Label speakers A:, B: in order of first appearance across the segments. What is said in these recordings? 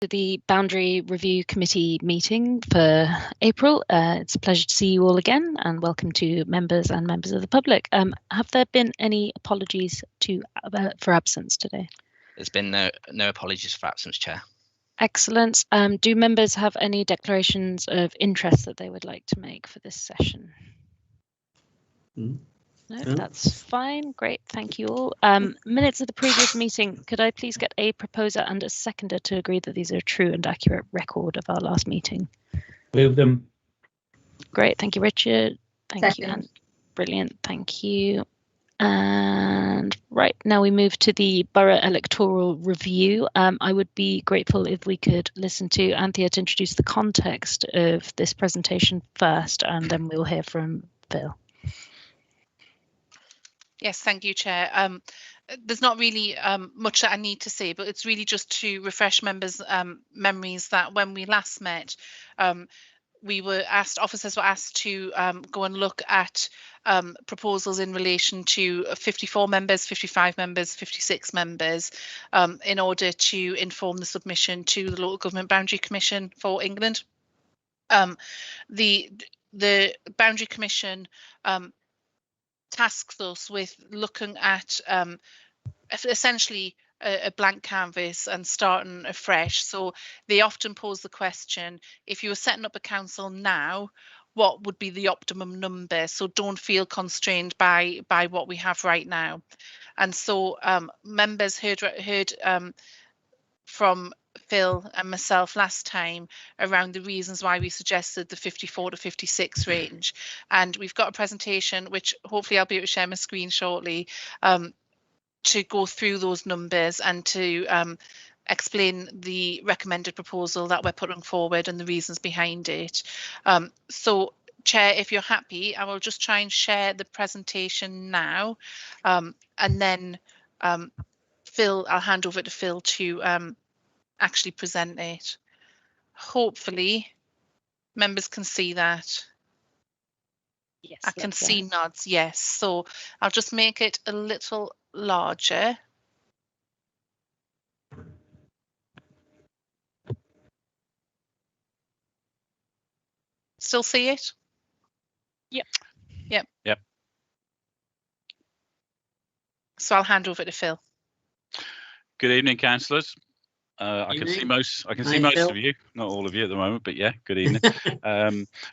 A: The Boundary Review Committee meeting for April. It's a pleasure to see you all again, and welcome to members and members of the public. Have there been any apologies for absence today?
B: There's been no apologies for absence, Chair.
A: Excellent. Do members have any declarations of interest that they would like to make for this session? No, that's fine. Great, thank you all. Minutes of the previous meeting. Could I please get a proposer and a seconder to agree that these are a true and accurate record of our last meeting?
C: Move them.
A: Great, thank you, Richard. Thank you, Anne. Brilliant, thank you. And right, now we move to the Borough Electoral Review. I would be grateful if we could listen to Anthea to introduce the context of this presentation first, and then we'll hear from Phil.
D: Yes, thank you, Chair. There's not really much that I need to say, but it's really just to refresh members' memories that when we last met, officers were asked to go and look at proposals in relation to 54 members, 55 members, 56 members, in order to inform the submission to the Local Government Boundary Commission for England. The Boundary Commission tasks us with looking at essentially a blank canvas and starting afresh. So they often pose the question, if you were setting up a council now, what would be the optimum number? So don't feel constrained by what we have right now. And so members heard from Phil and myself last time around the reasons why we suggested the 54 to 56 range, and we've got a presentation which hopefully I'll be able to share my screen shortly to go through those numbers and to explain the recommended proposal that we're putting forward and the reasons behind it. So Chair, if you're happy, I will just try and share the presentation now, and then Phil, I'll hand over to Phil to actually present it. Hopefully members can see that. Yes, I can see nods, yes. So I'll just make it a little larger. Still see it?
A: Yep.
D: Yep.
C: Yep.
D: So I'll hand over to Phil.
C: Good evening, councillors. I can see most of you, not all of you at the moment, but yeah, good evening.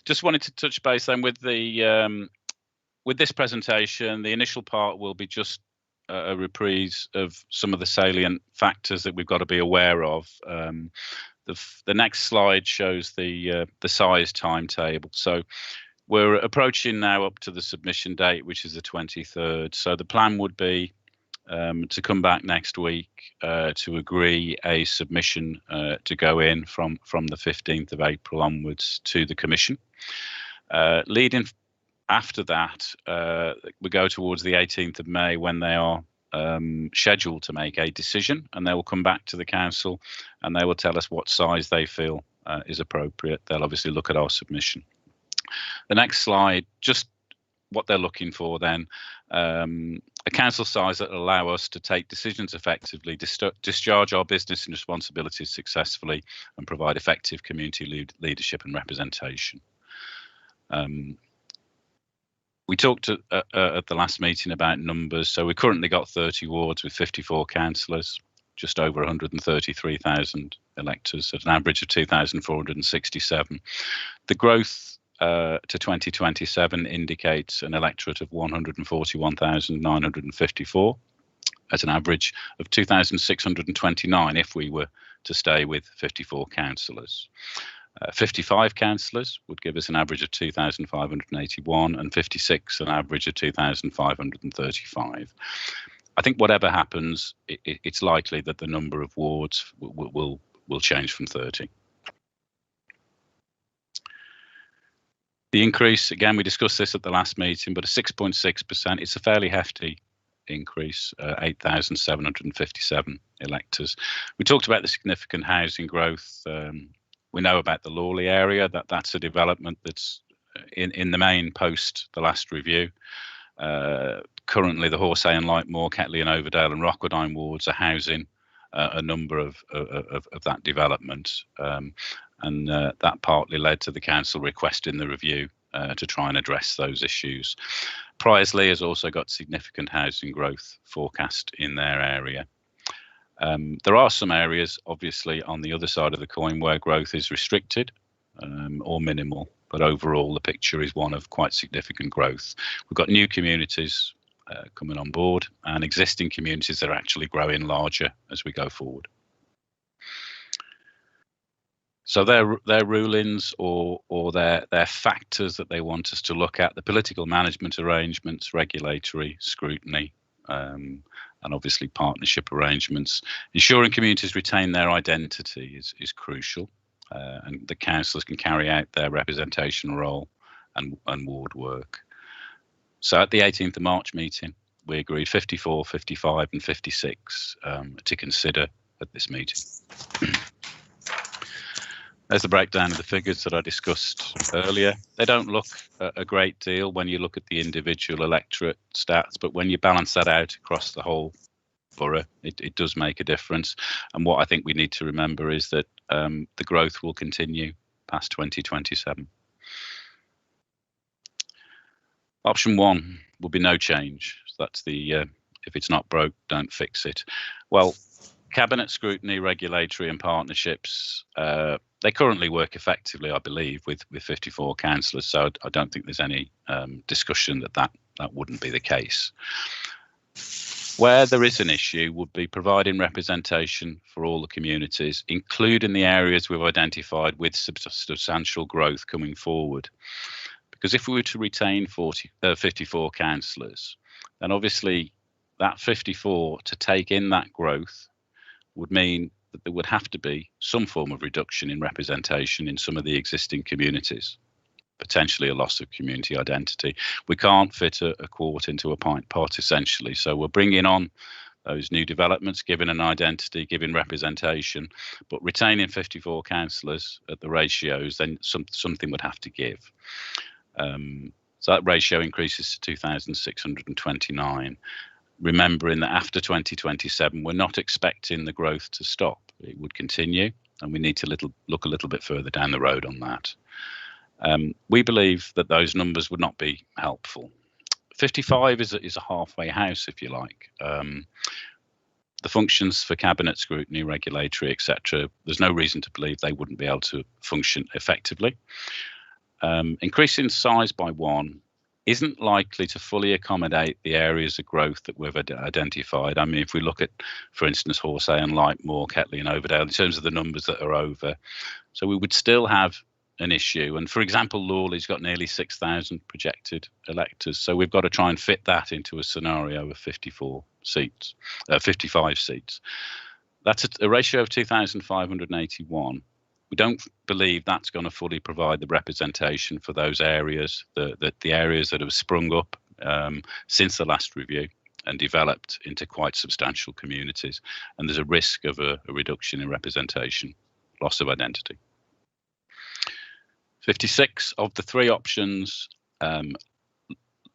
C: Just wanted to touch base then with the with this presentation. The initial part will be just a reprise of some of the salient factors that we've got to be aware of. The next slide shows the size timetable. So we're approaching now up to the submission date, which is the 23rd. So the plan would be to come back next week to agree a submission to go in from the 15th of April onwards to the Commission. Leading after that, we go towards the 18th of May when they are scheduled to make a decision, and they will come back to the Council and they will tell us what size they feel is appropriate. They'll obviously look at our submission. The next slide, just what they're looking for then, a council size that will allow us to take decisions effectively, discharge our business and responsibilities successfully, and provide effective community leadership and representation. We talked at the last meeting about numbers. So we currently got 30 wards with 54 councillors, just over 133,000 electors at an average of 2,467. The growth to 2027 indicates an electorate of 141,954 at an average of 2,629 if we were to stay with 54 councillors. 55 councillors would give us an average of 2,581 and 56 an average of 2,535. I think whatever happens, it's likely that the number of wards will change from 30. The increase, again, we discussed this at the last meeting, but a 6.6%, it's a fairly hefty increase, 8,757 electors. We talked about the significant housing growth. We know about the Lawley area, that's a development that's in the main post the last review. Currently, the Horsey and Lightmoor, Ketley and Overdale and Rockwoodine wards are housing a number of that development, and that partly led to the council requesting the review to try and address those issues. Priorslee has also got significant housing growth forecast in their area. There are some areas, obviously, on the other side of the coin where growth is restricted or minimal, but overall the picture is one of quite significant growth. We've got new communities coming on board and existing communities that are actually growing larger as we go forward. So their rulings or their factors that they want us to look at: the political management arrangements, regulatory scrutiny, and obviously partnership arrangements. Ensuring communities retain their identity is crucial, and the councillors can carry out their representation role and ward work. So at the 18th of March meeting, we agreed 54, 55 and 56 to consider at this meeting. There's the breakdown of the figures that I discussed earlier. They don't look a great deal when you look at the individual electorate stats, but when you balance that out across the whole borough, it does make a difference. And what I think we need to remember is that the growth will continue past 2027. Option 1 will be no change. So that's the if it's not broke, don't fix it. Well, cabinet scrutiny, regulatory and partnerships, they currently work effectively, I believe, with 54 councillors. So I don't think there's any discussion that wouldn't be the case. Where there is an issue would be providing representation for all the communities, including the areas we've identified with substantial growth coming forward. Because if we were to retain 54 councillors, then obviously that 54 to take in that growth would mean that there would have to be some form of reduction in representation in some of the existing communities, potentially a loss of community identity. We can't fit a quart into a pint pot, essentially. So we're bringing on those new developments, giving an identity, giving representation, but retaining 54 councillors at the ratios, then something would have to give. So that ratio increases to 2,629. Remembering that after 2027, we're not expecting the growth to stop. It would continue, and we need to look a little bit further down the road on that. We believe that those numbers would not be helpful. 55 is a halfway house, if you like. The functions for cabinet scrutiny, regulatory, etc., there's no reason to believe they wouldn't be able to function effectively. Increasing size by 1 isn't likely to fully accommodate the areas of growth that we've identified. I mean, if we look at, for instance, Horsey and Lightmoor, Ketley and Overdale, in terms of the numbers that are over, so we would still have an issue. And for example, Lawley's got nearly 6,000 projected electors, so we've got to try and fit that into a scenario of 55 seats. That's a ratio of 2,581. We don't believe that's going to fully provide the representation for those areas, the areas that have sprung up since the last review and developed into quite substantial communities. And there's a risk of a reduction in representation, loss of identity. 56 of the 3 options,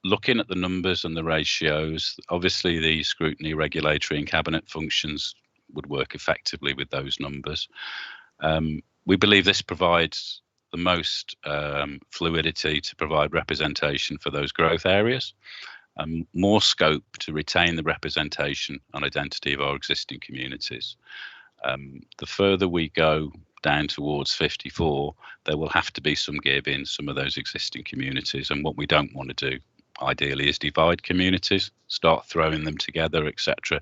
C: looking at the numbers and the ratios, obviously the scrutiny, regulatory and cabinet functions would work effectively with those numbers. We believe this provides the most fluidity to provide representation for those growth areas, more scope to retain the representation and identity of our existing communities. The further we go down towards 54, there will have to be some give in some of those existing communities. And what we don't want to do, ideally, is divide communities, start throwing them together, etc.,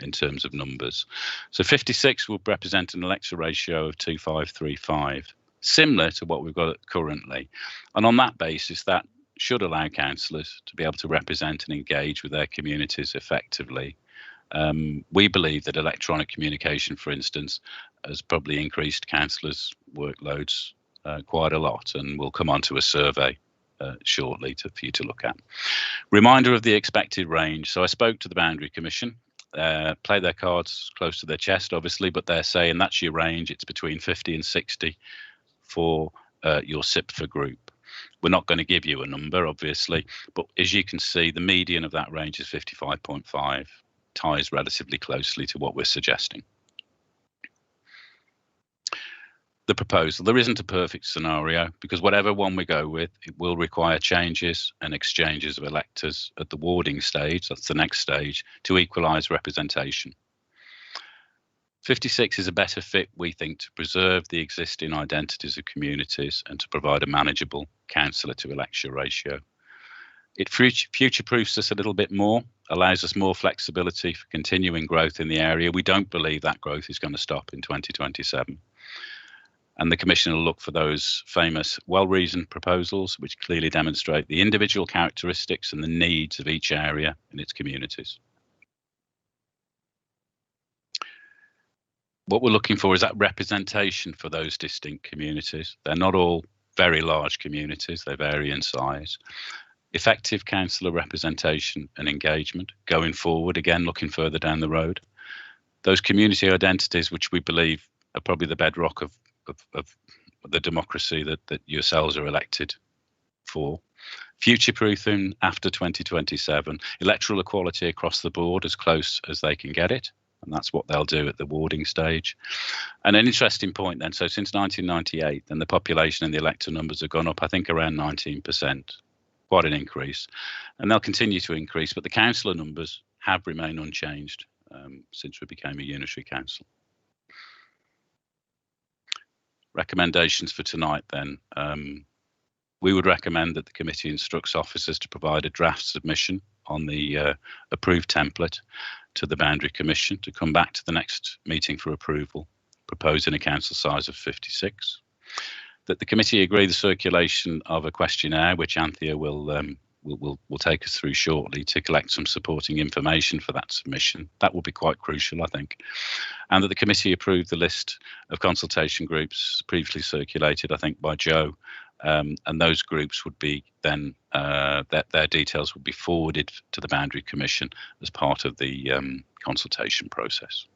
C: in terms of numbers. So 56 will represent an electoral ratio of 2535, similar to what we've got currently. And on that basis, that should allow councillors to be able to represent and engage with their communities effectively. We believe that electronic communication, for instance, has probably increased councillors' workloads quite a lot, and we'll come on to a survey shortly for you to look at. Reminder of the expected range. So I spoke to the Boundary Commission, play their cards close to their chest, obviously, but they're saying that's your range. It's between 50 and 60 for your SIPFA group. We're not going to give you a number, obviously, but as you can see, the median of that range is 55.5, ties relatively closely to what we're suggesting. the proposal. There isn't a perfect scenario because whatever one we go with, it will require changes and exchanges of electors at the warding stage, that's the next stage, to equalise representation. 56 is a better fit, we think, to preserve the existing identities of communities and to provide a manageable councillor to election ratio. It future-proofs us a little bit more, allows us more flexibility for continuing growth in the area. We don't believe that growth is going to stop in 2027. And the Commission will look for those famous well-reasoned proposals which clearly demonstrate the individual characteristics and the needs of each area and its communities. What we're looking for is that representation for those distinct communities. They're not all very large communities, they vary in size. Effective councillor representation and engagement going forward, again looking further down the road. Those community identities which we believe are probably the bedrock of the democracy that yourselves are elected for. Future-proofing after 2027, electoral equality across the board as close as they can get it, and that's what they'll do at the warding stage. And an interesting point then, so since 1998, then the population and the elector numbers have gone up, I think, around 19%, quite an increase, and they'll continue to increase, but the councillor numbers have remained unchanged since we became a unitary council. Recommendations for tonight then. We would recommend that the committee instructs officers to provide a draft submission on the approved template to the Boundary Commission to come back to the next meeting for approval, proposing a council size of 56. That the committee agree the circulation of a questionnaire, which Anthea will take us through shortly, to collect some supporting information for that submission. That will be quite crucial, I think. And that the committee approve the list of consultation groups previously circulated, I think, by Joe. And those groups would be then, their details would be forwarded to the Boundary Commission as part of the consultation process.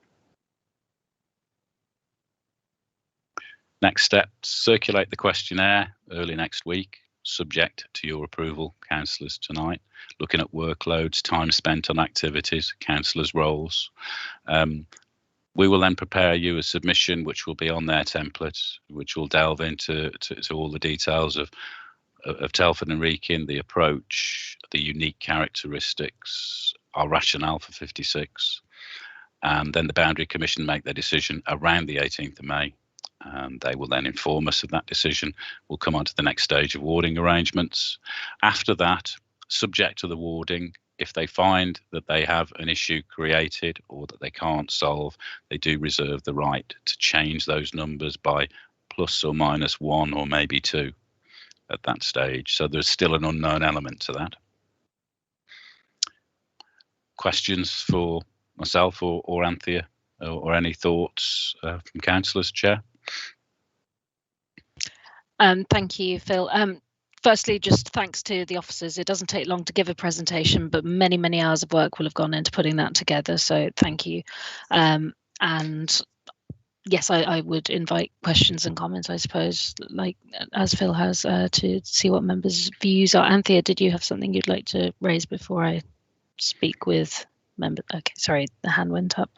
C: Next step, circulate the questionnaire early next week, subject to your approval, councillors, tonight, looking at workloads, time spent on activities, councillors' roles. We will then prepare you a submission which will be on their template, which will delve into all the details of Telford and Wrekin, the approach, the unique characteristics, our rationale for 56, and then the Boundary Commission make their decision around the 18th of May. And they will then inform us of that decision. We'll come on to the next stage of warding arrangements. After that, subject to the warding, if they find that they have an issue created or that they can't solve, they do reserve the right to change those numbers by plus or minus 1 or maybe 2 at that stage. So there's still an unknown element to that. Questions for myself or Anthea, or any thoughts from councillors, Chair?
A: Thank you, Phil. Firstly, just thanks to the officers. It doesn't take long to give a presentation, but many, many hours of work will have gone into putting that together. So thank you. And yes, I would invite questions and comments, I suppose, like as Phil has, to see what members' views are. Anthea, did you have something you'd like to raise before I speak with members? Okay, sorry, the hand went up.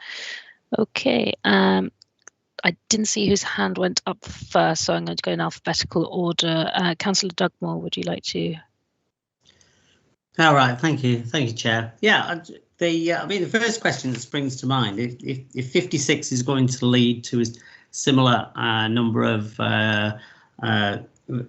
A: Okay. I didn't see whose hand went up first, so I'm going to go in alphabetical order. Councillor Dugmore, would you like to?
E: All right, thank you, Chair. Yeah, I mean, the first question that springs to mind, if 56 is going to lead to a similar number of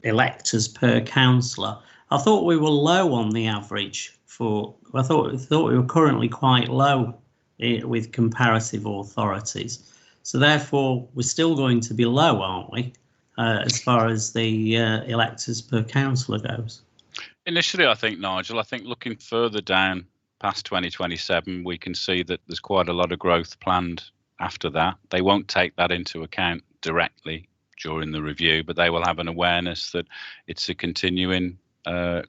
E: electors per councillor, I thought we were low on the average for. I thought we were currently quite low with comparative authorities. So therefore, we're still going to be low, aren't we, as far as the electors per councillor goes?
C: Initially, I think, Nigel, looking further down past 2027, we can see that there's quite a lot of growth planned after that. They won't take that into account directly during the review, but they will have an awareness that it's a continuing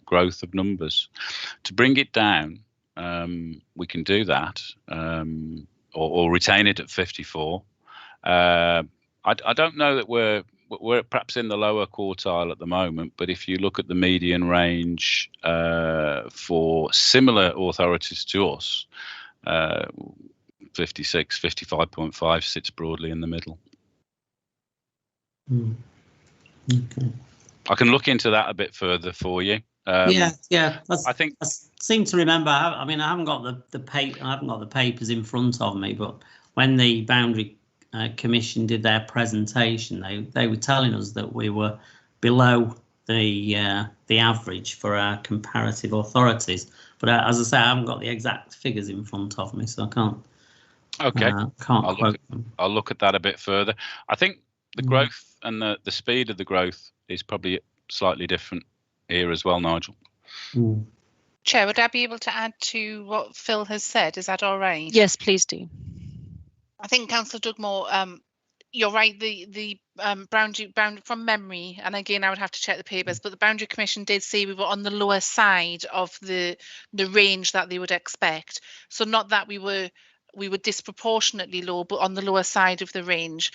C: growth of numbers. To bring it down, we can do that, or retain it at 54. I don't know that we're perhaps in the lower quartile at the moment, but if you look at the median range for similar authorities to us, 56, 55.5 sits broadly in the middle.
E: Okay.
C: I can look into that a bit further for you.
E: Yeah.
C: I think
E: I seem to remember. I mean, I haven't got the papers in front of me, but when the Boundary Commission did their presentation, they were telling us that we were below the average for our comparative authorities. But as I say, I haven't got the exact figures in front of me, so I can't.
C: Okay.
E: Can't quote them.
C: I'll look at that a bit further. I think the growth and the speed of the growth is probably slightly different here as well, Nigel.
D: Chair, would I be able to add to what Phil has said? Is that all right?
A: Yes, please do.
D: I think Councillor Dugmore, you're right. The boundary from memory, and again, I would have to check the papers, but the Boundary Commission did say we were on the lower side of the range that they would expect. So not that we were disproportionately low, but on the lower side of the range.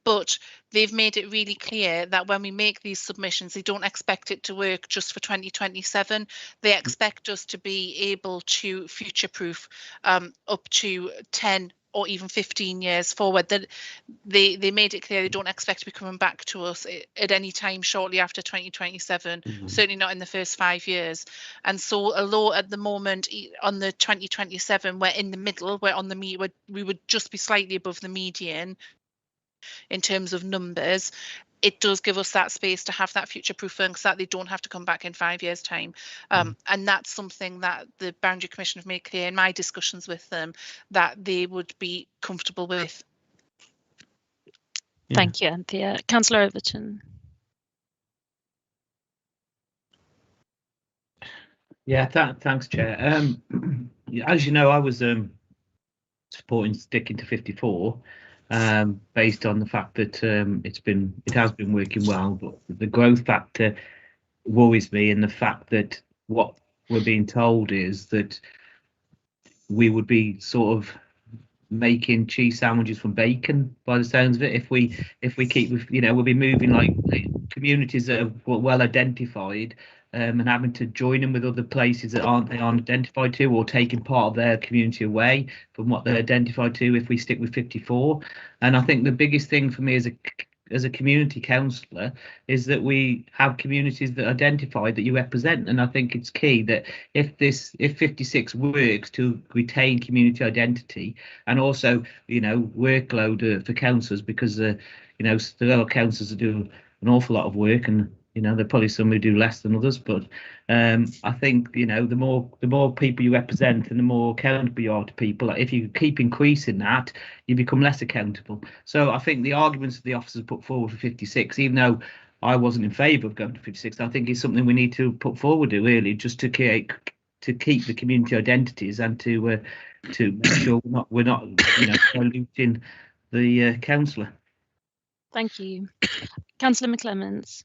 D: But they've made it really clear that when we make these submissions, they don't expect it to work just for 2027. They expect us to be able to future-proof up to 10 or even 15 years forward. That they made it clear they don't expect to be coming back to us at any time shortly after 2027, certainly not in the first 5 years. And so although at the moment on the 2027 we're in the middle, we would just be slightly above the median in terms of numbers, it does give us that space to have that future proofing so that they don't have to come back in 5 years' time. And that's something that the Boundary Commission have made clear in my discussions with them that they would be comfortable with.
A: Thank you, Anthea. Councillor Overton.
F: Yeah, thanks, Chair. As you know, I was supporting sticking to 54. Based on the fact that it has been working well, but the growth factor worries me, and the fact that what we're being told is that we would be sort of making cheese sandwiches from bacon by the sounds of it if we keep, we'll be moving like communities that are well identified and having to join them with other places that aren't identified to, or taking part of their community away from what they're identified to if we stick with 54. And I think the biggest thing for me as a community councillor is that we have communities that are identified that you represent. And I think it's key that if 56 works to retain community identity, and also workload for councillors, because there are councillors that do an awful lot of work, and there probably some who do less than others, but I think the more people you represent and the more accountable you are to people, if you keep increasing that, you become less accountable. So I think the arguments that the officers put forward for 56, even though I wasn't in favour of going to 56, I think is something we need to put forward really, just to keep the community identities and to make sure we're not diluting the councillor.
A: Thank you. Councillor McClements.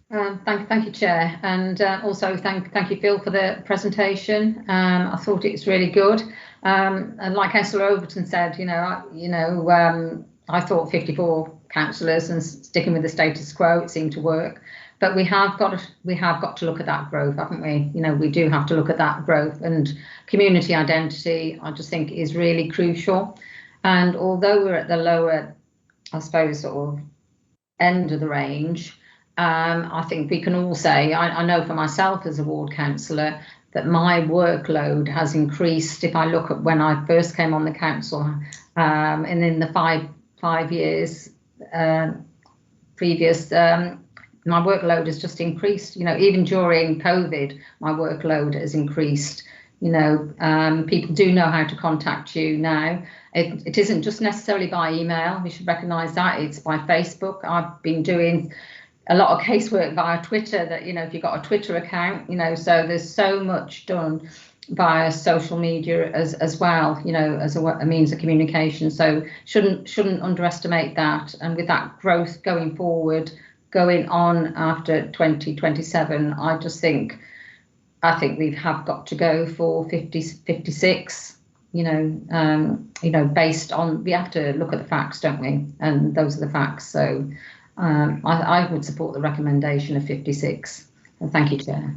G: Thank you, Chair, and also thank you, Phil, for the presentation. I thought it was really good. And like Councillor Overton said, I thought 54 councillors and sticking with the status quo, it seemed to work. But we have got to look at that growth, haven't we? We do have to look at that growth, and community identity, I just think, is really crucial. And although we're at the lower, I suppose, sort of end of the range, I think we can all say, I know for myself as a ward councillor, that my workload has increased. If I look at when I first came on the council, and in the five years previous, my workload has just increased. Even during COVID, my workload has increased. People do know how to contact you now. It isn't just necessarily by email. We should recognise that. It's by Facebook. I've been doing a lot of casework via Twitter, that if you've got a Twitter account, so there's so much done via social media as well, as a means of communication. So shouldn't underestimate that. And with that growth going forward, going on after 2027, I think we have got to go for 56. Based on, we have to look at the facts, don't we? And those are the facts. So I would support the recommendation of 56. And thank you, Chair.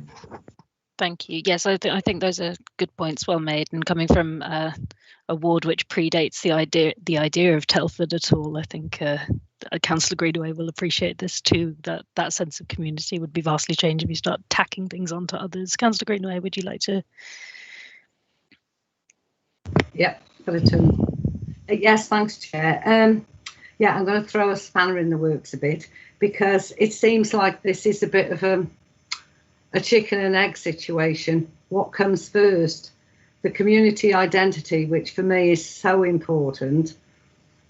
A: Thank you. Yes, I think those are good points, well made. And coming from a ward which predates the idea of Telford at all, I think Councillor Greenaway will appreciate this too. That sense of community would be vastly changed if you start tacking things onto others. Councillor Greenaway, would you like to?
H: Yep, got a turn. Yes, thanks, Chair. Yeah, I'm going to throw a spanner in the works a bit, because it seems like this is a bit of a chicken and egg situation. What comes first? The community identity, which for me is so important.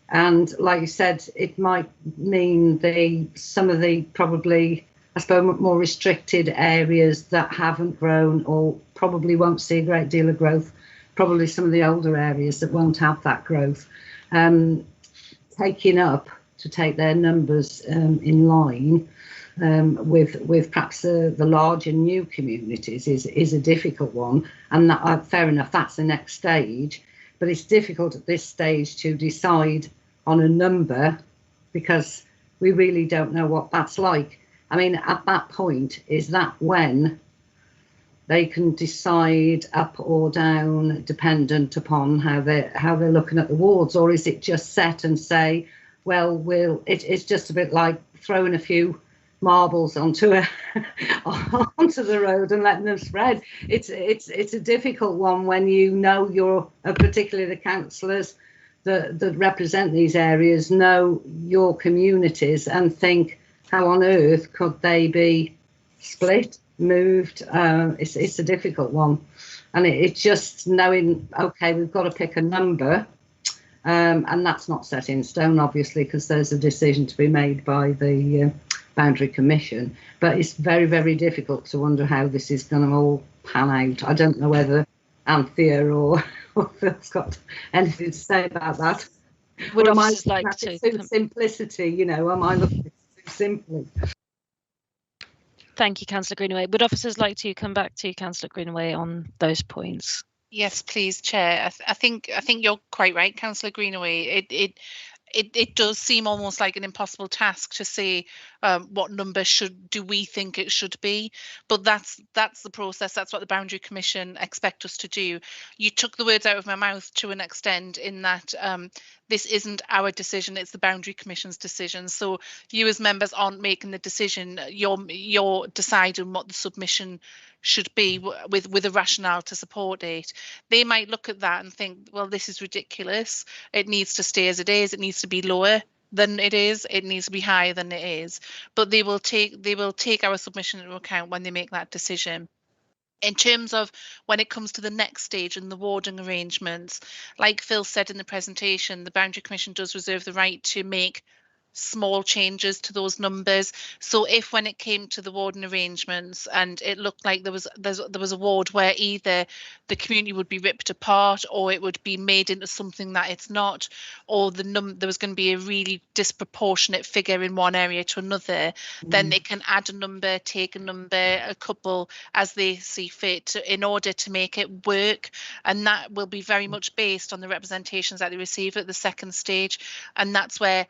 H: And like you said, it might mean some of the probably, I suppose, more restricted areas that haven't grown or probably won't see a great deal of growth, probably some of the older areas that won't have that growth. Taking up to take their numbers in line with perhaps the larger new communities is a difficult one, and that, fair enough, that's the next stage, but it's difficult at this stage to decide on a number because we really don't know what that's like. I mean, at that point, is that when they can decide up or down dependent upon how they're looking at the wards, or is it just set and say, well, it's just a bit like throwing a few marbles onto the road and letting them spread. It's a difficult one when you know you're particularly the councillors that represent these areas know your communities and think, how on earth could they be split, moved? It's a difficult one, and it's just knowing, okay, we've got to pick a number, and that's not set in stone, obviously, because there's a decision to be made by the Boundary Commission, but it's very, very difficult to wonder how this is going to all pan out. I don't know whether Anthea or Phil's got anything to say about that.
A: Would officers like to
H: simplicity, you know, am I looking at it too simply?
A: Thank you, Councillor Greenaway. Would officers like to come back to Councillor Greenaway on those points?
D: Yes, please, Chair. I think you're quite right, Councillor Greenaway. It does seem almost like an impossible task to say what number do we think it should be, but that's the process. That's what the Boundary Commission expect us to do. You took the words out of my mouth to an extent in that this isn't our decision, it's the Boundary Commission's decision. So you as members aren't making the decision, you're deciding what the submission should be with a rationale to support it. They might look at that and think, well, this is ridiculous. It needs to stay as it is. It needs to be lower than it is. It needs to be higher than it is. But they will take our submission into account when they make that decision. In terms of when it comes to the next stage and the warding arrangements, like Phil said in the presentation, the Boundary Commission does reserve the right to make small changes to those numbers. So if when it came to the warding arrangements and it looked like there was a ward where either the community would be ripped apart or it would be made into something that it's not, or there was going to be a really disproportionate figure in one area to another, then they can add a number, take a number, a couple as they see fit in order to make it work. And that will be very much based on the representations that they receive at the second stage. And that's where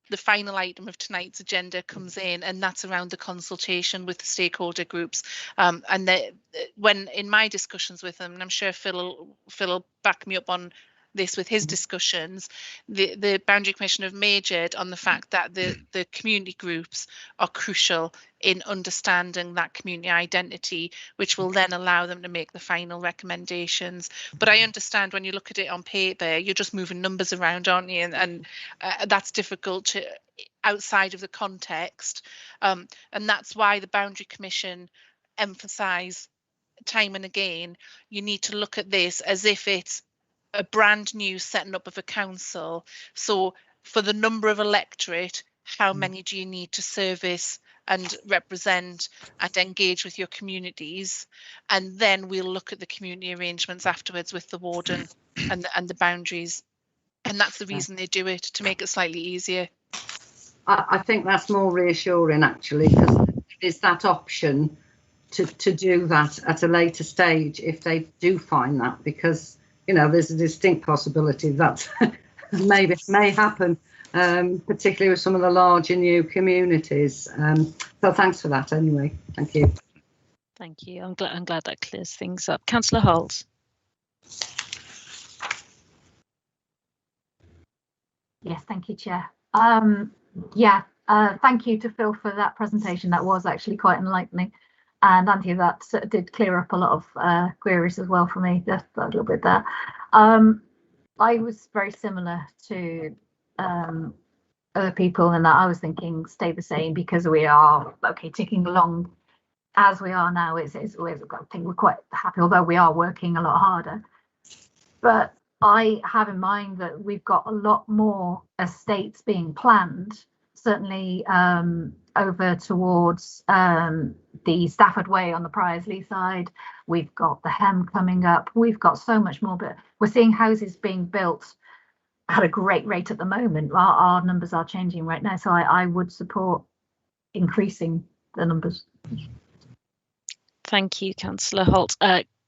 D: the final item of tonight's agenda comes in, and that's around the consultation with the stakeholder groups. And when in my discussions with them, and I'm sure Phil will back me up on this with his discussions, the Boundary Commission have majored on the fact that the community groups are crucial in understanding that community identity, which will then allow them to make the final recommendations. But I understand when you look at it on paper, you're just moving numbers around, aren't you? And that's difficult to outside of the context. And that's why the Boundary Commission emphasise time and again, you need to look at this as if it's a brand new setting up of a council. So for the number of electorate, how many do you need to service and represent and engage with your communities? And then we'll look at the community arrangements afterwards with the warden and the boundaries. And that's the reason they do it, to make it slightly easier.
H: I think that's more reassuring, actually, because there's that option to do that at a later stage if they do find that, because you know, there's a distinct possibility that may happen, particularly with some of the larger new communities. So thanks for that anyway. Thank you.
A: Thank you. I'm glad that clears things up. Councillor Holt.
I: Yes, thank you, Chair. Thank you to Phil for that presentation. That was actually quite enlightening. And Anthea, that did clear up a lot of queries as well for me, just a little bit there. I was very similar to other people in that I was thinking stay the same because we are, okay, ticking along as we are now. I think we're quite happy, although we are working a lot harder. But I have in mind that we've got a lot more estates being planned, certainly over towards the Stafford Way on the Priorsley side. We've got the Hem coming up. We've got so much more, but we're seeing houses being built at a great rate at the moment. Our numbers are changing right now, so I would support increasing the numbers.
A: Thank you, Councillor Holt.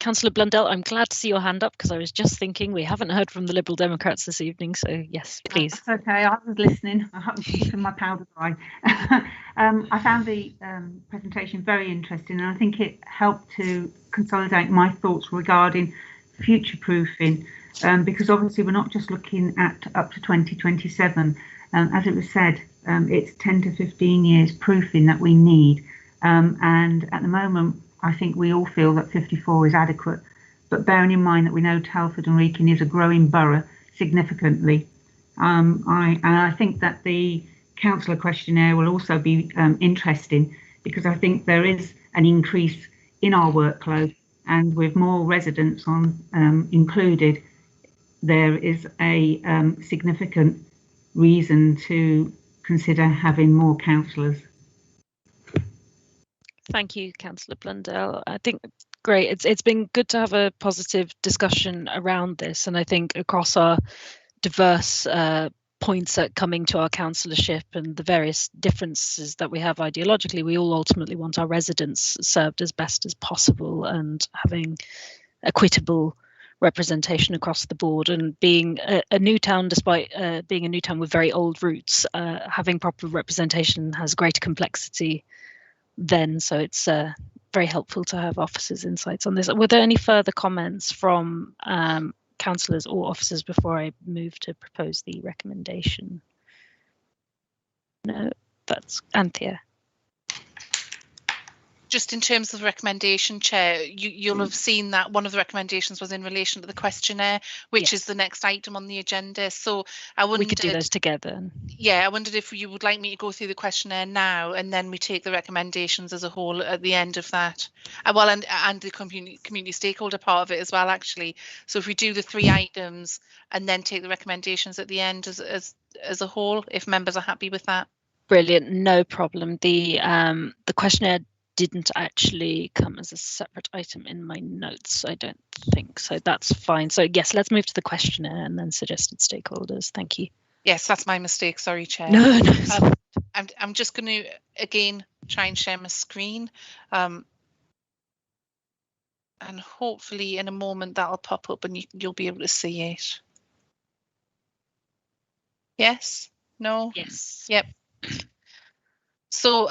A: Councillor Blundell, I'm glad to see your hand up because I was just thinking we haven't heard from the Liberal Democrats this evening, so yes, please.
J: That's okay, I was listening. I was keeping my powder dry. I found the presentation very interesting, and I think it helped to consolidate my thoughts regarding future-proofing, because obviously we're not just looking at up to 2027. As it was said, it's 10 to 15 years proofing that we need, and at the moment I think we all feel that 54 is adequate, but bearing in mind that we know Telford and Wrekin is a growing borough significantly, I think that the councillor questionnaire will also be interesting, because I think there is an increase in our workload, and with more residents included, there is a significant reason to consider having more councillors.
A: Thank you, Councillor Blundell. I think great. It's been good to have a positive discussion around this, and I think across our diverse points at coming to our councillorship and the various differences that we have ideologically, we all ultimately want our residents served as best as possible and having equitable representation across the board. And being a new town, despite being a new town with very old roots, having proper representation has greater complexity then, so it's very helpful to have officers' insights on this. Were there any further comments from councillors or officers before I move to propose the recommendation? No, that's Anthea.
D: Just in terms of recommendation, Chair, you'll have seen that one of the recommendations was in relation to the questionnaire, which is the next item on the agenda. So I wondered,
A: we could do those together.
D: Yeah, I wondered if you would like me to go through the questionnaire now, and then we take the recommendations as a whole at the end of that. Well, and the community stakeholder part of it as well, actually. So if we do the 3 items and then take the recommendations at the end as a whole, if members are happy with that.
A: Brilliant, no problem. The questionnaire didn't actually come as a separate item in my notes, I don't think, so that's fine. So yes, let's move to the questionnaire and then suggested stakeholders. Thank you.
D: Yes, that's my mistake, sorry, Chair.
A: No.
D: I'm just going to again try and share my screen, and hopefully in a moment that'll pop up and you'll be able to see it. Yes? No?
A: Yes.
D: Yep. So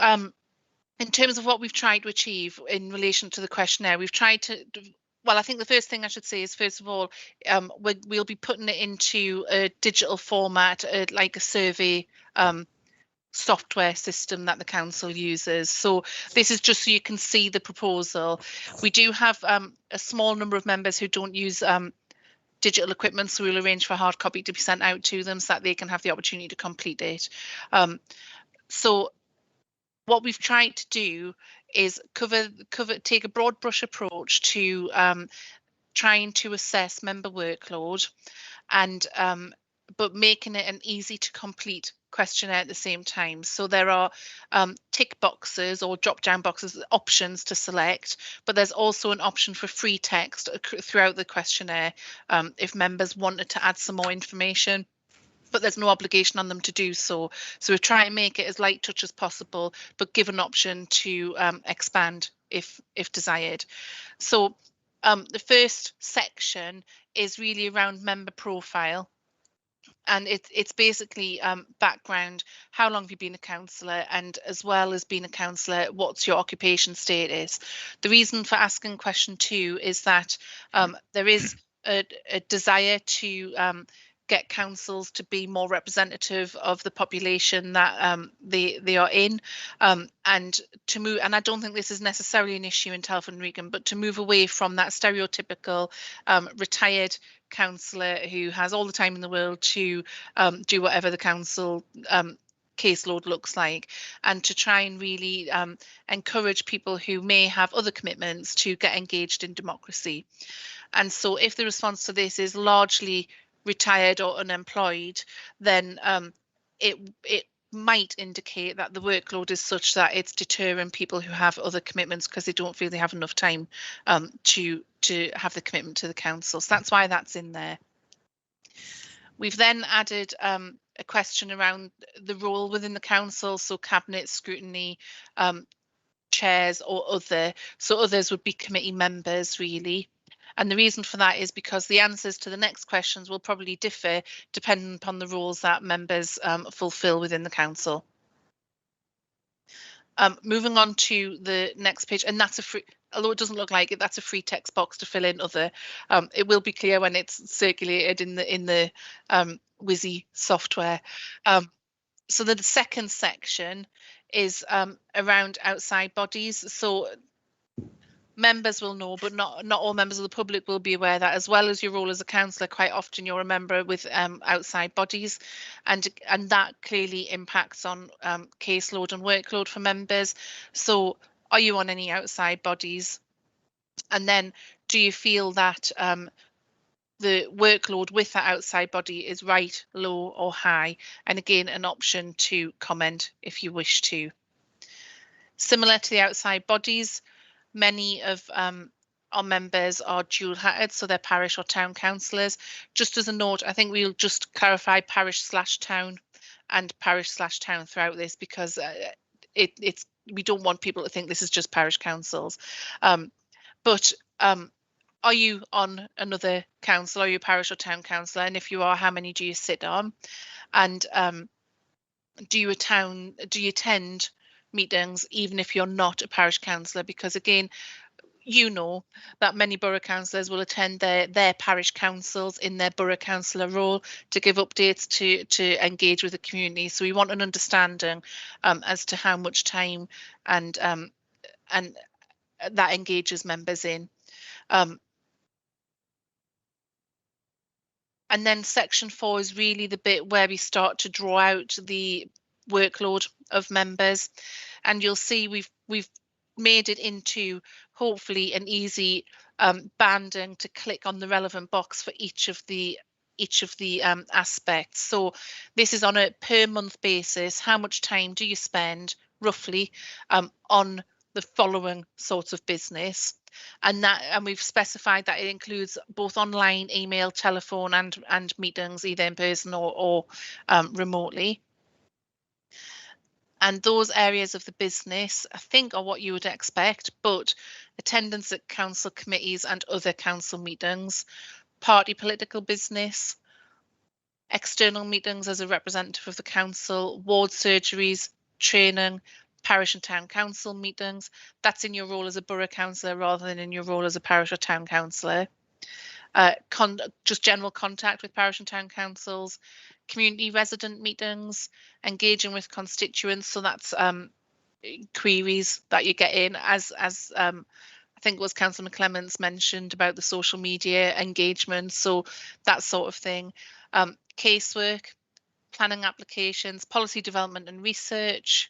D: in terms of what we've tried to achieve in relation to the questionnaire, we've tried to, well, I think the first thing I should say is, first of all, we'll be putting it into a digital format, like a survey software system that the council uses. So this is just so you can see the proposal. We do have a small number of members who don't use digital equipment, so we'll arrange for a hard copy to be sent out to them so that they can have the opportunity to complete it. So what we've tried to do is take a broad brush approach to trying to assess member workload, and but making it an easy to complete questionnaire at the same time. So there are tick boxes or drop down boxes, options to select, but there's also an option for free text throughout the questionnaire if members wanted to add some more information, but there's no obligation on them to do so. So we try and make it as light touch as possible, but give an option to expand if desired. So the first section is really around member profile. and it's basically background, how long have you been a counsellor, and as well as being a counsellor, what's your occupation status. The reason for asking question 2 is that there is a desire to get councils to be more representative of the population that they are in, and to move, and I don't think this is necessarily an issue in Telford and Wrekin, but to move away from that stereotypical retired councillor who has all the time in the world to do whatever the council caseload looks like, and to try and really encourage people who may have other commitments to get engaged in democracy. And so if the response to this is largely retired or unemployed, then it might indicate that the workload is such that it's deterring people who have other commitments because they don't feel they have enough time to have the commitment to the council. So that's why that's in there. We've then added a question around the role within the council, so cabinet scrutiny, chairs or other. So others would be committee members really. And the reason for that is because the answers to the next questions will probably differ depending upon the roles that members fulfil within the council. Moving on to the next page, and that's a free, although it doesn't look like it, that's a free text box to fill in other. It will be clear when it's circulated in the WYSI software. So the second section is around outside bodies. So members will know, but not all members of the public will be aware that as well as your role as a councillor, quite often you're a member with outside bodies, and that clearly impacts on caseload and workload for members. So are you on any outside bodies? And then do you feel that the workload with that outside body is right, low or high? And again, an option to comment if you wish to. Similar to the outside bodies, many of our members are dual hatted, so they're parish or town councillors. Just as a note, I think we'll just clarify parish/town and parish/town throughout this, because we don't want people to think this is just parish councils. But are you on another council? Are you a parish or town councillor? And if you are, how many do you sit on? And do you attend meetings even if you're not a parish councillor? Because again, you know that many borough councillors will attend their parish councils in their borough councillor role to give updates, to engage with the community. So we want an understanding as to how much time and that engages members in. And then section 4 is really the bit where we start to draw out the workload of members, and you'll see we've made it into hopefully an easy banding to click on the relevant box for each of the aspects. So this is on a per month basis. How much time do you spend roughly on the following sorts of business? And we've specified that it includes both online, email, telephone and meetings, either in person or remotely. And those areas of the business, I think, are what you would expect, but attendance at council committees and other council meetings, party political business, external meetings as a representative of the council, ward surgeries, training, parish and town council meetings. That's in your role as a borough councillor rather than in your role as a parish or town councillor. Just general contact with parish and town councils, community resident meetings, engaging with constituents. So that's queries that you get in, as I think it was Councillor McClements mentioned about the social media engagement. So that sort of thing. Casework, planning applications, policy development and research,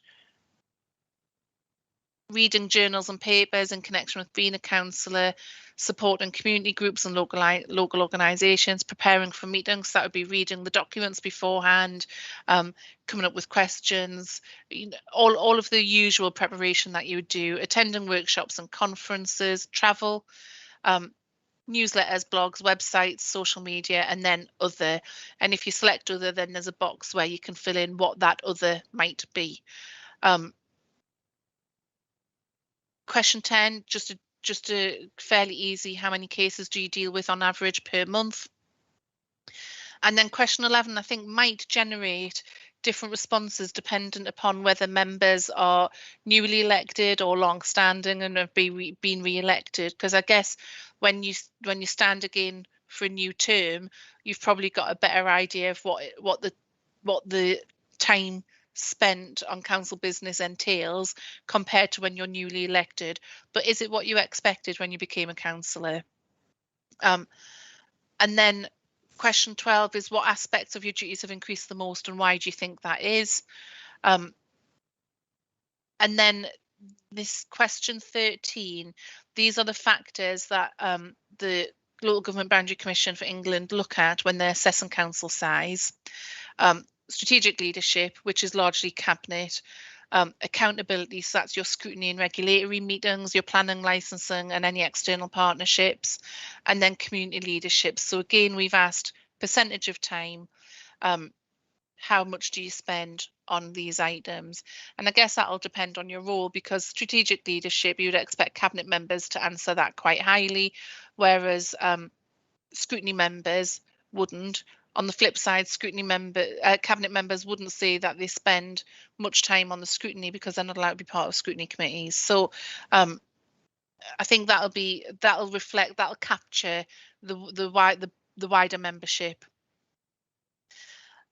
D: reading journals and papers in connection with being a councillor, supporting community groups and local organisations, preparing for meetings. That would be reading the documents beforehand, coming up with questions, all of the usual preparation that you would do, attending workshops and conferences, travel, newsletters, blogs, websites, social media, and then other. And if you select other, then there's a box where you can fill in what that other might be. Question 10, just a fairly easy, how many cases do you deal with on average per month? And then question 11, I think, might generate different responses dependent upon whether members are newly elected or long-standing and have been re-elected. Because I guess when you stand again for a new term, you've probably got a better idea of what the time spent on council business entails compared to when you're newly elected. But is it what you expected when you became a councillor? And then question 12 is, what aspects of your duties have increased the most and why do you think that is? And then this question 13, these are the factors that the Local Government Boundary Commission for England look at when they're assessing council size. Strategic leadership, which is largely cabinet. Accountability, so that's your scrutiny and regulatory meetings, your planning, licensing and any external partnerships, and then community leadership. So again, we've asked percentage of time, how much do you spend on these items? And I guess that'll depend on your role, because strategic leadership, you would expect cabinet members to answer that quite highly, whereas scrutiny members wouldn't. On the flip side, cabinet members wouldn't say that they spend much time on the scrutiny because they're not allowed to be part of scrutiny committees. So I think that'll capture the wider membership.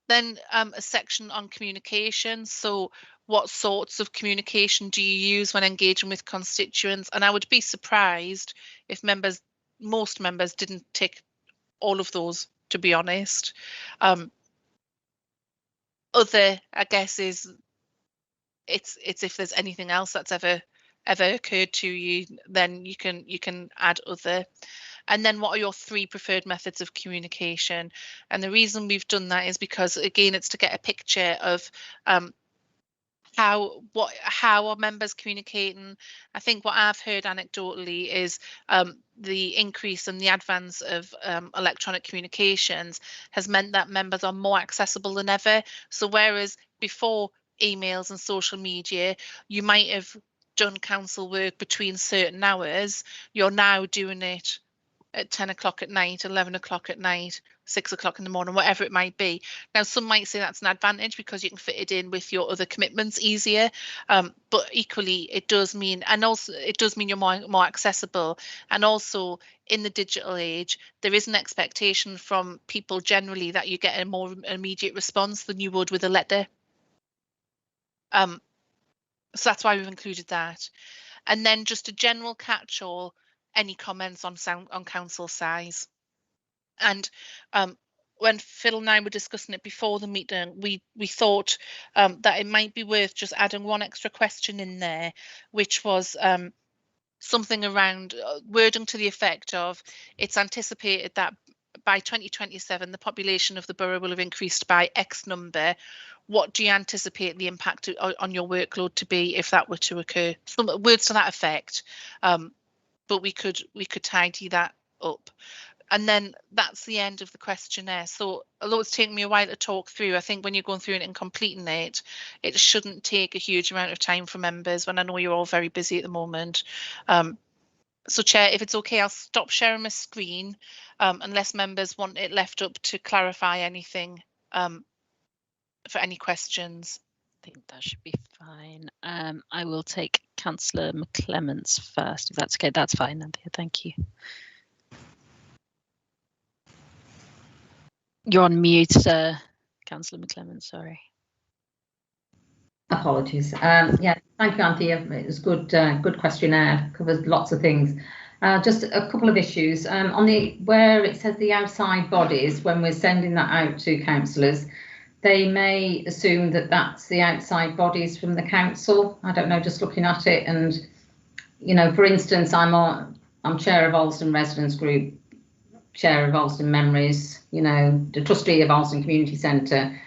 D: Then a section on communication. So what sorts of communication do you use when engaging with constituents? And I would be surprised if most members didn't tick all of those, to be honest. Other, I guess, is it's if there's anything else that's ever occurred to you, then you can add other. And then what are your 3 preferred methods of communication? And the reason we've done that is because, again, it's to get a picture of how are members communicating. I think what I've heard anecdotally is the increase in the advance of electronic communications has meant that members are more accessible than ever. So whereas before emails and social media, you might have done council work between certain hours, you're now doing it at 10 o'clock at night, 11 o'clock at night, 6 o'clock in the morning, whatever it might be. Now, some might say that's an advantage because you can fit it in with your other commitments easier. But equally, it does mean, and also it does mean you're more accessible. And also in the digital age, there is an expectation from people generally that you get a more immediate response than you would with a letter. So that's why we've included that. And then just a general catch-all, any comments on council size. And when Phil and I were discussing it before the meeting, we thought that it might be worth just adding one extra question in there, which was something around wording to the effect of, it's anticipated that by 2027 the population of the borough will have increased by X number. What do you anticipate the impact on your workload to be if that were to occur? Some words to that effect. But we could tidy that up. And then that's the end of the questionnaire. So although it's taken me a while to talk through, I think when you're going through it and completing it, it shouldn't take a huge amount of time for members, when I know you're all very busy at the moment. So Chair, if it's okay, I'll stop sharing my screen unless members want it left up to clarify anything for any questions.
A: I think that should be fine. I will take Councillor McClements first, if that's okay. That's fine, Anthea, thank you. You're on mute, Councillor McClements, sorry.
G: Apologies. Yeah, thank you, Anthea. It was good questionnaire, covered lots of things. Just a couple of issues. On where it says the outside bodies, when we're sending that out to councillors, they may assume that that's the outside bodies from the council. I don't know, just looking at it, and for instance, I'm chair of Alston Residents Group, chair of Alston Memories, the trustee of Alston Community Centre.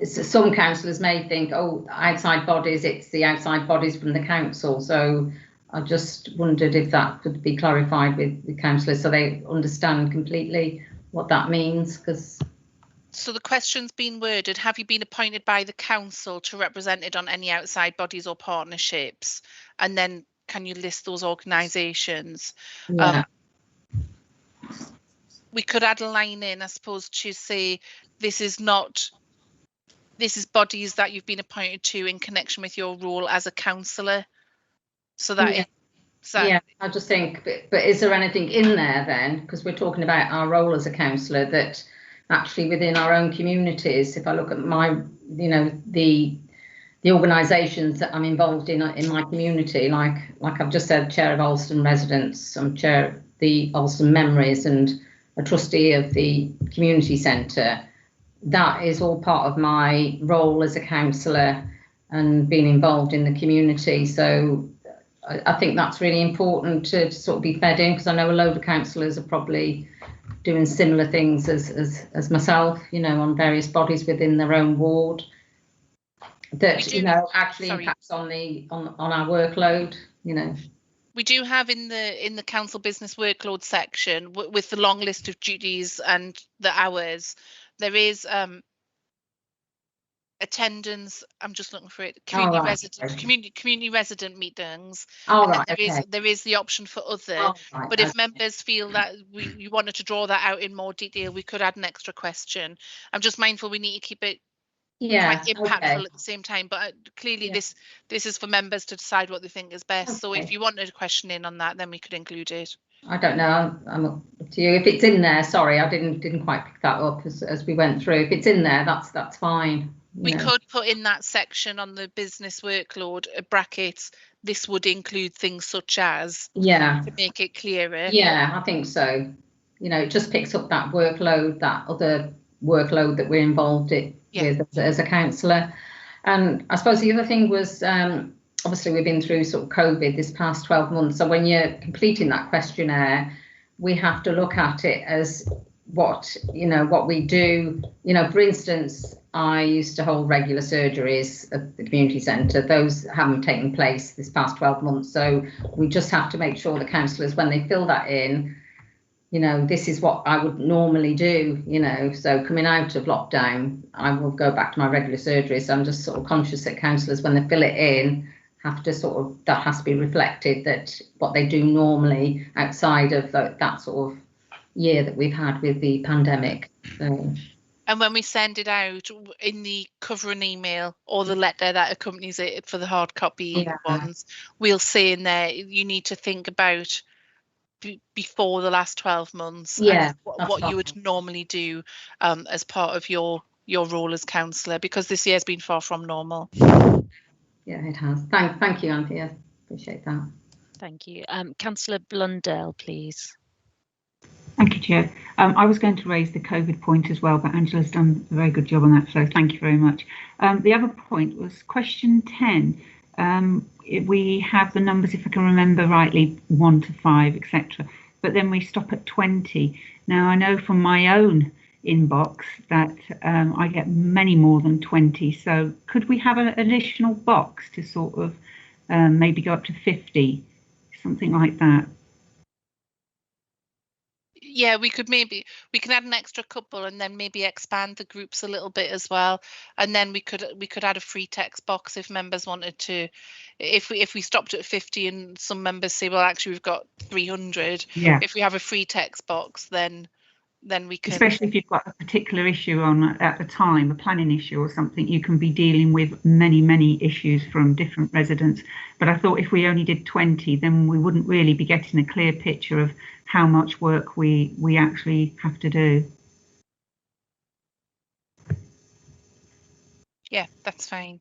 G: Some councillors may think, oh, outside bodies, it's the outside bodies from the council. So I just wondered if that could be clarified with the councillors so they understand completely what that means, because.
D: So the question's been worded, have you been appointed by the council to represent it on any outside bodies or partnerships? And then can you list those organisations?
G: Yeah.
D: we could add a line in, I suppose, to say this is bodies that you've been appointed to in connection with your role as a councillor. So that
G: yeah, I just think, but is there anything in there then? Because we're talking about our role as a councillor, that actually within our own communities, if I look at my, the organisations that I'm involved in my community, like I've just said, chair of Alston Residents, I'm chair of the Alston Memories and a trustee of the community centre. That is all part of my role as a councillor and being involved in the community. So I think that's really important to sort of be fed in, because I know a load of councillors are probably doing similar things as myself, on various bodies within their own ward, that actually impacts on our workload.
D: We do have in the council business workload section, with the long list of duties and the hours, there is attendance. I'm just looking for it. Community resident meetings. There is the option for other. But if members feel that you wanted to draw that out in more detail, we could add an extra question. I'm just mindful we need to keep it quite impactful at the same time. But clearly, this is for members to decide what they think is best. So if you wanted a question in on that, then we could include it.
G: I don't know. I'm up to you. If it's in there, sorry, I didn't quite pick that up as we went through. If it's in there, that's fine.
D: We could put in that section on the business workload brackets. This would include things such as, to make it clearer.
G: Yeah, I think so. It just picks up that workload, that other workload that we're involved with as a councillor. And I suppose the other thing was, obviously we've been through sort of COVID this past 12 months. So when you're completing that questionnaire, we have to look at it as what we do. For instance, I used to hold regular surgeries at the community centre. Those haven't taken place this past 12 months. So we just have to make sure the councillors, when they fill that in, this is what I would normally do, So coming out of lockdown, I will go back to my regular surgery. So I'm just sort of conscious that councillors, when they fill it in, have to that has to be reflected, that what they do normally outside of that sort of year that we've had with the pandemic.
D: And when we send it out in the covering email or the letter that accompanies it for the hard copy ones, we'll say in there, you need to think about before the last 12 months, what you would normally do as part of your role as councillor, because this year has been far from normal.
G: Yeah, it has. Thank you, Anthea. Appreciate that.
A: Thank you. Councillor Blundell, please.
J: Thank you, Chair. I was going to raise the COVID point as well, but Angela's done a very good job on that, so thank you very much. The other point was question 10. We have the numbers, if I can remember rightly, 1 to 5, etc. But then we stop at 20. Now, I know from my own inbox that I get many more than 20. So could we have an additional box to sort of maybe go up to 50, something like that?
D: Yeah, we can add an extra couple and then maybe expand the groups a little bit as well. And then we could add a free text box if members wanted to. If we stopped at 50 and some members say, well, actually we've got 300.
J: Yeah.
D: If we have a free text box, then we can.
J: Especially if you've got a particular issue on at the time, a planning issue or something, you can be dealing with many issues from different residents. But I thought if we only did 20, then we wouldn't really be getting a clear picture of how much work we actually have to do.
D: Yeah, that's fine.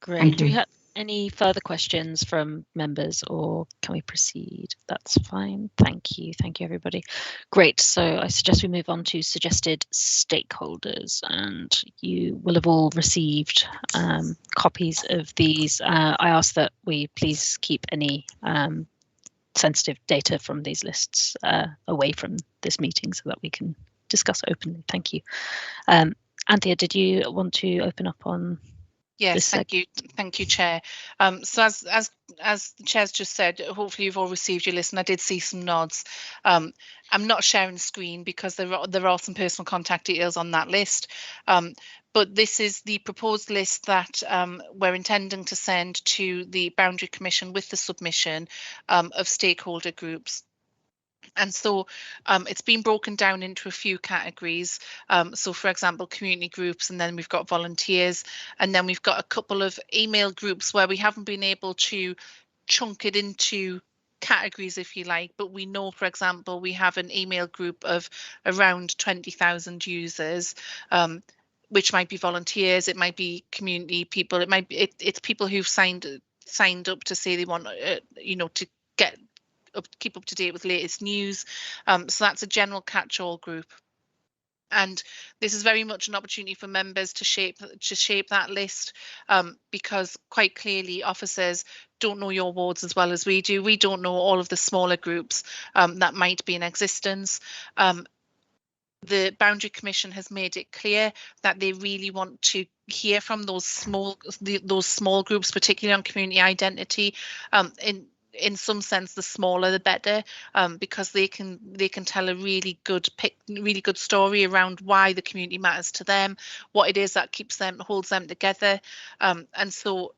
A: Great. Do we have any further questions from members, or can we proceed? That's fine. Thank you. Thank you, everybody. Great. So I suggest we move on to suggested stakeholders, and you will have all received copies of these. I ask that we please keep any sensitive data from these lists away from this meeting so that we can discuss openly. Thank you. Anthea, did you want to open up on?
D: Yes, thank you, Chair. So as the Chair's just said, hopefully you've all received your list, and I did see some nods. I'm not sharing the screen because there are some personal contact details on that list. But this is the proposed list that we're intending to send to the Boundary Commission with the submission of stakeholder groups. And so it's been broken down into a few categories. So, for example, community groups, and then we've got volunteers, and then we've got a couple of email groups where we haven't been able to chunk it into categories, if you like, but we know, for example, we have an email group of around 20,000 users, which might be volunteers, it might be community people, it might be it's people who've signed up to say they want you know, to keep up to date with latest news. So that's a general catch-all group. And this is very much an opportunity for members to shape that list, because quite clearly officers don't know your wards as well as we do. We don't know all of the smaller groups that might be in existence. The Boundary Commission has made it clear that they really want to hear from those small groups, particularly on community identity. In some sense, the smaller the better, because they can tell a really good story around why the community matters to them, what it is that holds them together, and so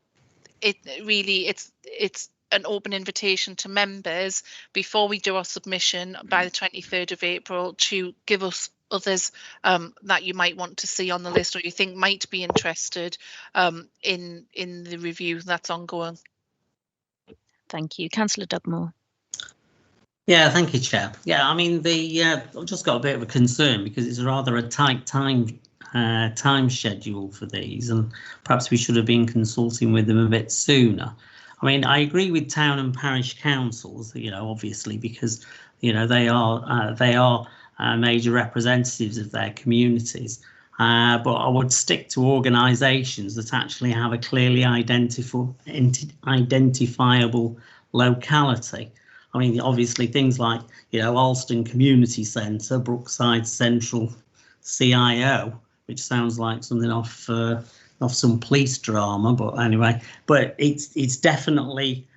D: it's an open invitation to members before we do our submission by the 23rd of April to give us others that you might want to see on the list or you think might be interested in the review that's ongoing.
A: Thank you. Councillor Dugmore.
E: Yeah, thank you, Chair. Yeah, I mean, I've just got a bit of a concern because it's rather a tight time schedule for these, and perhaps we should have been consulting with them a bit sooner. I mean, I agree with town and parish councils, you know, obviously, because, you know, they are major representatives of their communities. But I would stick to organisations that actually have a clearly identifiable locality. I mean, obviously things like, you know, Alston Community Centre, Brookside Central CIO, which sounds like something off some police drama, but anyway, but it's definitely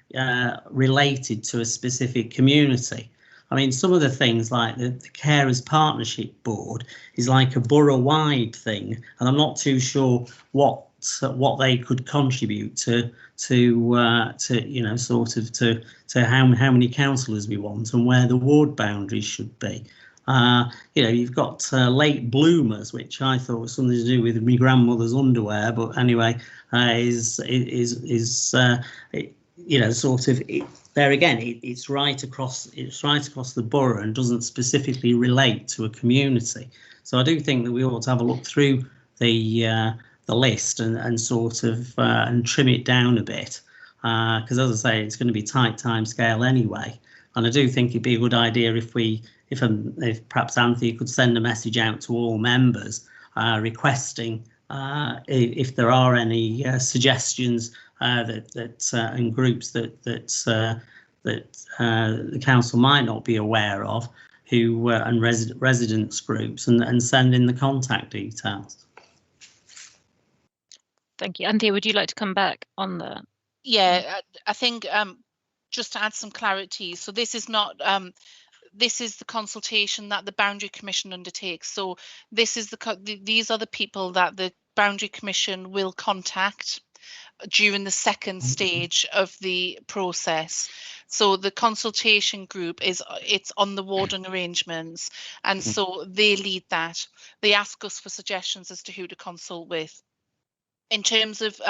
E: related to a specific community. I mean, some of the things like the Carers Partnership Board is like a borough-wide thing, and I'm not too sure what they could contribute to you know, sort of to how many councillors we want and where the ward boundaries should be. You know, you've got late bloomers, which I thought was something to do with my grandmother's underwear, but anyway, you know, sort of there again, it's right across the borough and doesn't specifically relate to a community. So I do think that we ought to have a look through the list and sort of and trim it down a bit, because as I say, it's going to be tight time scale anyway. And I do think it'd be a good idea if perhaps Anthony could send a message out to all members requesting if there are any suggestions and groups that the council might not be aware of, and residents groups, and send in the contact details.
A: Thank you. Anthea, would you like to come back on that?
D: Yeah, I think just to add some clarity, so this is not this is the consultation that the Boundary Commission undertakes. So this is these are the people that the Boundary Commission will contact during the second stage of the process. So the consultation group it's on the warding arrangements, and so they lead that. They ask us for suggestions as to who to consult with. In terms of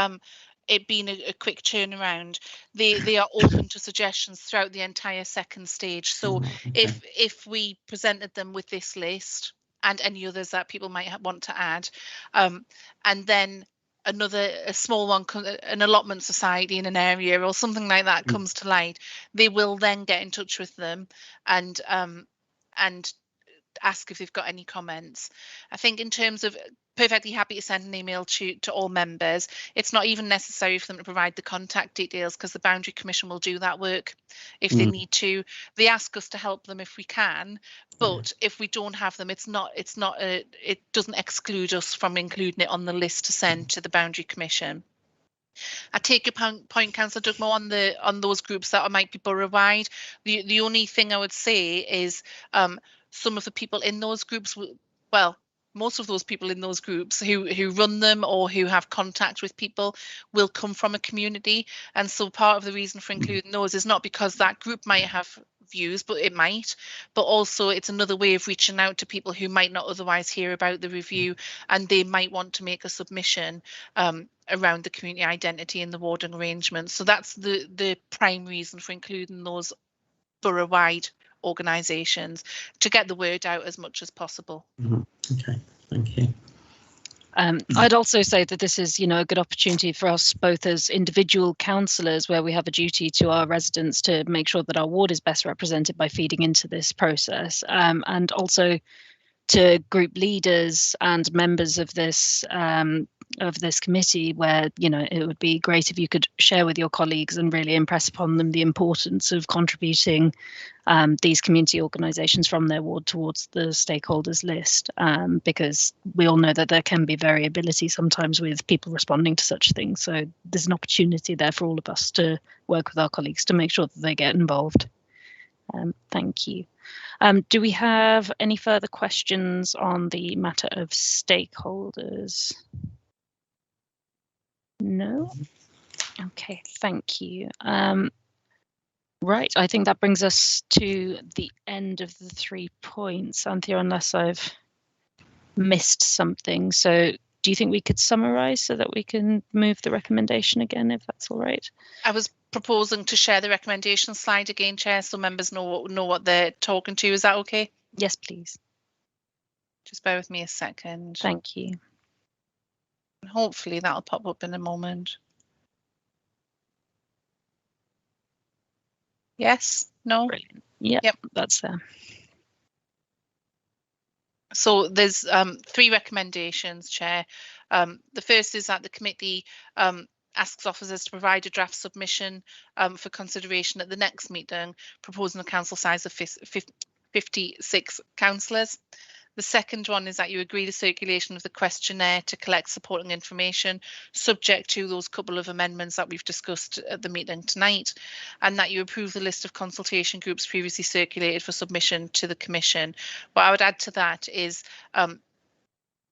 D: it being a quick turnaround, they are open to suggestions throughout the entire second stage. So if we presented them with this list and any others that people might want to add, and then a small one, an allotment society in an area or something like that comes to light, they will then get in touch with them and ask if they've got any comments. I think in terms of perfectly happy to send an email to all members. It's not even necessary for them to provide the contact details, because the Boundary Commission will do that work if they need to. They ask us to help them if we can, but if we don't have them, it doesn't exclude us from including it on the list to send to the Boundary Commission. I take your point, Councillor Dugmore, on those groups that might be borough-wide. The only thing I would say is some of the people in those groups, well, most of those people in those groups who run them or who have contact with people will come from a community. And so part of the reason for including those is not because that group might have views, but it might. But also it's another way of reaching out to people who might not otherwise hear about the review, and they might want to make a submission around the community identity and the warding arrangements. So that's the prime reason for including those borough-wide organisations, to get the word out as much as possible.
E: Okay, thank you.
A: I'd also say that this is, a good opportunity for us both as individual councillors, where we have a duty to our residents to make sure that our ward is best represented by feeding into this process, and also to group leaders and members of this committee, where it would be great if you could share with your colleagues and really impress upon them the importance of contributing these community organisations from their ward towards the stakeholders list, because we all know that there can be variability sometimes with people responding to such things. So there's an opportunity there for all of us to work with our colleagues to make sure that they get involved. Thank you. Do we have any further questions on the matter of stakeholders? No? Okay, thank you. Right, I think that brings us to the end of the 3 points, Anthea, unless I've missed something. So do you think we could summarise so that we can move the recommendation again, if that's all right?
D: I was proposing to share the recommendation slide again, Chair, so members know what they're talking to. Is that okay?
A: Yes, please.
D: Just bear with me a second.
A: Thank you.
D: Hopefully that'll pop up in a moment. Yes? No?
A: Brilliant. Yep, that's there.
D: So there's 3 recommendations, Chair. The first is that the committee asks officers to provide a draft submission for consideration at the next meeting, proposing a council size of 56 councillors. The second one is that you agree the circulation of the questionnaire to collect supporting information, subject to those couple of amendments that we've discussed at the meeting tonight, and that you approve the list of consultation groups previously circulated for submission to the Commission. What I would add to that is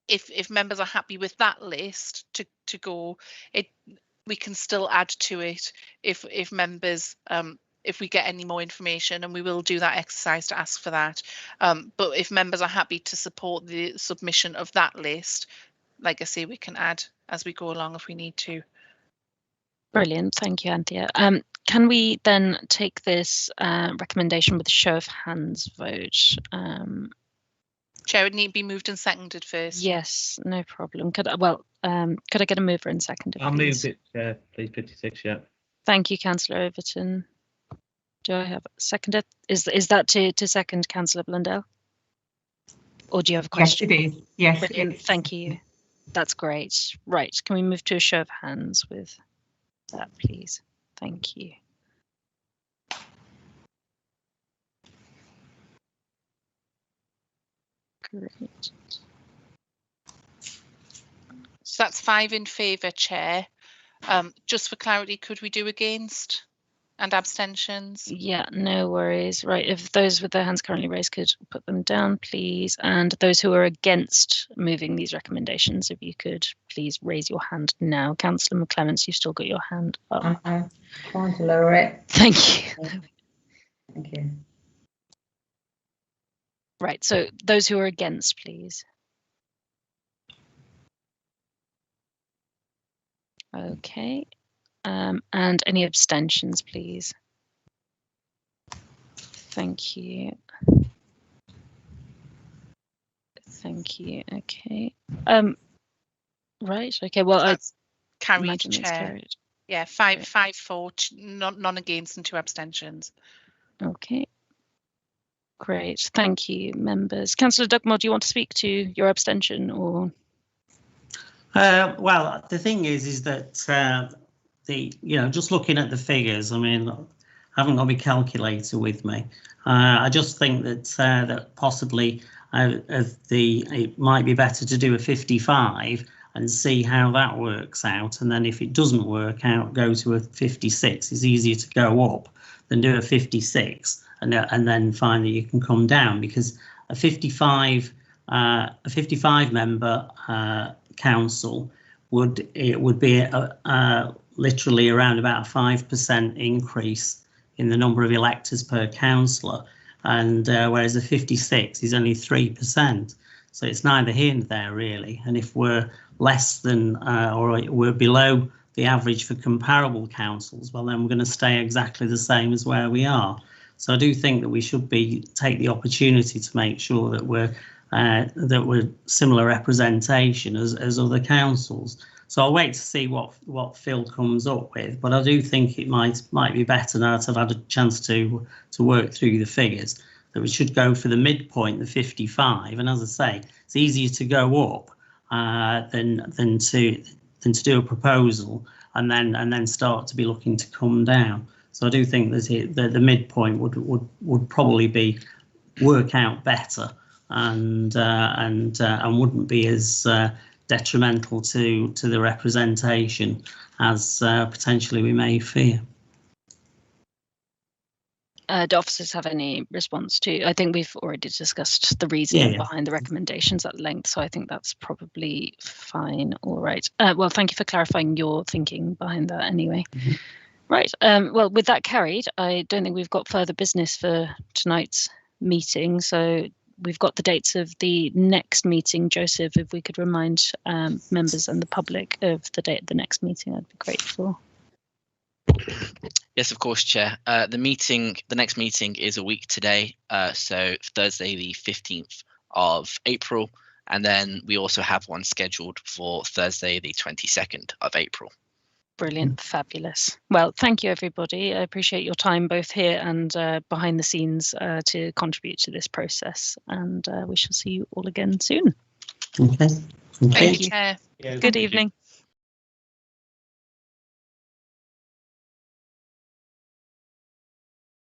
D: if members are happy with that list to go, we can still add to it if members if we get any more information, and we will do that exercise to ask for that. But if members are happy to support the submission of that list, like I say, we can add as we go along if we need to.
A: Brilliant, thank you, Anthea. Can we then take this recommendation with a show of hands vote?
D: Chair, would need to be moved and seconded first.
A: Yes, no problem. Could I get a mover and seconder,
F: I'll
A: please?
F: move it, Chair, please, 56, yeah.
A: Thank you, Councillor Overton. Do I have a seconder? Is that to second Councillor Blundell? Or do you have a question?
J: Yes, it is. Yes,
A: brilliant. Thank you. That's great. Right, can we move to a show of hands with that, please? Thank you. Great.
D: So that's 5 in favour, Chair. Just for clarity, could we do against and abstentions?
A: Yeah, no worries. Right, if those with their hands currently raised could put them down, please. And those who are against moving these recommendations, if you could please raise your hand now. Councillor McClements, you've still got your hand up.
G: I'm trying to lower it.
A: Thank you.
G: Thank you.
A: Right, so those who are against, please. Okay, and any abstentions, please? Thank you. Thank you. Okay. Right. Okay. Well,
D: that's carried,
A: Chair.
D: Carried. Yeah, 5 for, none against, and 2 abstentions.
A: Okay. Great. Thank you, members. Councillor Dugmore, do you want to speak to your abstention or?
E: Well, the thing is that just looking at the figures, I mean, I haven't got my calculator with me. I just think that that possibly it might be better to do a 55 and see how that works out. And then if it doesn't work out, go to a 56. It's easier to go up than do a 56 and then find that you can come down, because a 55 member council would be literally around about a 5% increase in the number of electors per councillor, and whereas the 56 is only 3%. So it's neither here nor there really. And if we're less than or we're below the average for comparable councils, well then we're going to stay exactly the same as where we are. So I do think that we should take the opportunity to make sure that we're similar representation as other councils. So I'll wait to see what Phil comes up with, but I do think it might be better now that I've had a chance to work through the figures, that we should go for the midpoint, the 55. And as I say, it's easier to go up than to do a proposal and then start to be looking to come down. So I do think that the midpoint would probably work out better and wouldn't be as detrimental to the representation as potentially we may fear.
A: Do officers have any response to? I think we've already discussed the reasoning behind the recommendations at length, so I think that's probably fine. All right. Well, thank you for clarifying your thinking behind that anyway. Mm-hmm. Right. Well, with that carried, I don't think we've got further business for tonight's meeting. So we've got the dates of the next meeting. Joseph, if we could remind members and the public of the date of the next meeting, I'd be grateful.
B: Yes, of course, Chair. The next meeting is a week today, so Thursday the 15th of April, and then we also have one scheduled for Thursday the 22nd of April.
A: Brilliant, fabulous. Well, thank you, everybody. I appreciate your time both here and behind the scenes to contribute to this process, and we shall see you all again soon.
E: Okay.
D: Thank you.
A: Good evening.